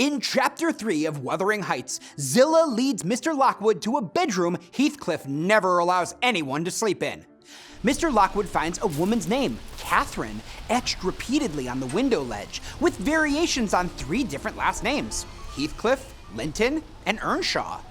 In Chapter 3 of Wuthering Heights, Zillah leads Mr. Lockwood to a bedroom Heathcliff never allows anyone to sleep in. Mr. Lockwood finds a woman's name, Catherine, etched repeatedly on the window ledge, with variations on 3 different last names, Heathcliff, Linton, and Earnshaw.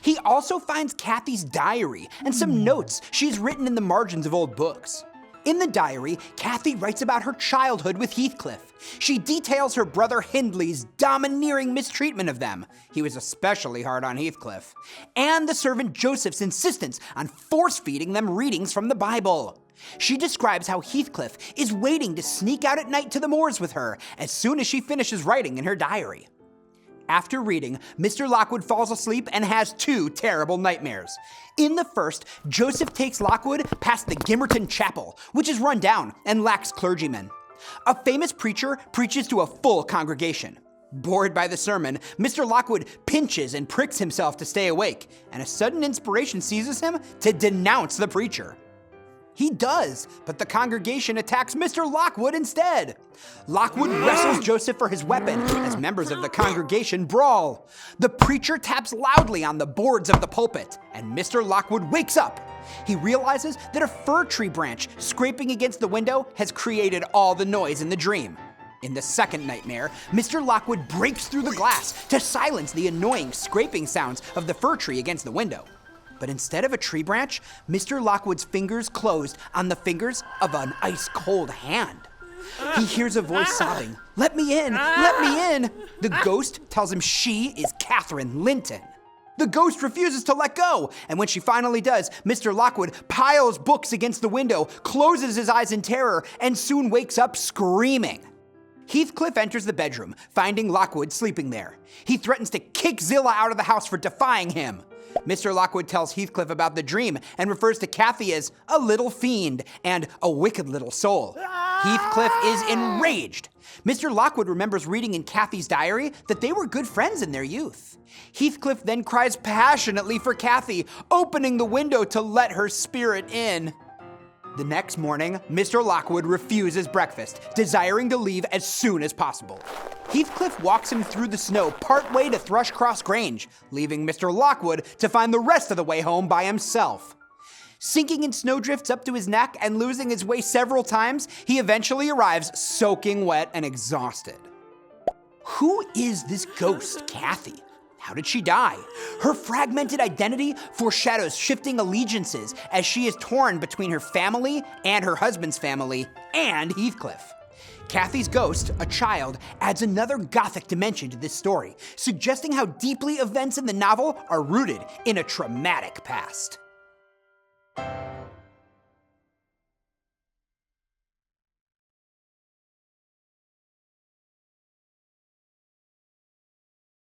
He also finds Cathy's diary and some notes she's written in the margins of old books. In the diary, Cathy writes about her childhood with Heathcliff. She details her brother Hindley's domineering mistreatment of them. He was especially hard on Heathcliff. And the servant Joseph's insistence on force-feeding them readings from the Bible. She describes how Heathcliff is waiting to sneak out at night to the moors with her as soon as she finishes writing in her diary. After reading, Mr. Lockwood falls asleep and has 2 terrible nightmares. In the first, Joseph takes Lockwood past the Gimmerton Chapel, which is run down and lacks clergymen. A famous preacher preaches to a full congregation. Bored by the sermon, Mr. Lockwood pinches and pricks himself to stay awake, and a sudden inspiration seizes him to denounce the preacher. He does, but the congregation attacks Mr. Lockwood instead. Lockwood wrestles Joseph for his weapon as members of the congregation brawl. The preacher taps loudly on the boards of the pulpit, and Mr. Lockwood wakes up. He realizes that a fir tree branch scraping against the window has created all the noise in the dream. In the second nightmare, Mr. Lockwood breaks through the glass to silence the annoying scraping sounds of the fir tree against the window. But instead of a tree branch, Mr. Lockwood's fingers closed on the fingers of an ice-cold hand. He hears a voice sobbing, "Let me in, let me in!" The ghost tells him she is Catherine Linton. The ghost refuses to let go, and when she finally does, Mr. Lockwood piles books against the window, closes his eyes in terror, and soon wakes up screaming. Heathcliff enters the bedroom, finding Lockwood sleeping there. He threatens to kick Zillah out of the house for defying him. Mr. Lockwood tells Heathcliff about the dream and refers to Cathy as a little fiend and a wicked little soul. Heathcliff is enraged. Mr. Lockwood remembers reading in Cathy's diary that they were good friends in their youth. Heathcliff then cries passionately for Cathy, opening the window to let her spirit in. The next morning, Mr. Lockwood refuses breakfast, desiring to leave as soon as possible. Heathcliff walks him through the snow partway to Thrushcross Grange, leaving Mr. Lockwood to find the rest of the way home by himself. Sinking in snowdrifts up to his neck and losing his way several times, he eventually arrives soaking wet and exhausted. Who is this ghost, Cathy? How did she die? Her fragmented identity foreshadows shifting allegiances as she is torn between her family and her husband's family and Heathcliff. Cathy's ghost, a child, adds another gothic dimension to this story, suggesting how deeply events in the novel are rooted in a traumatic past.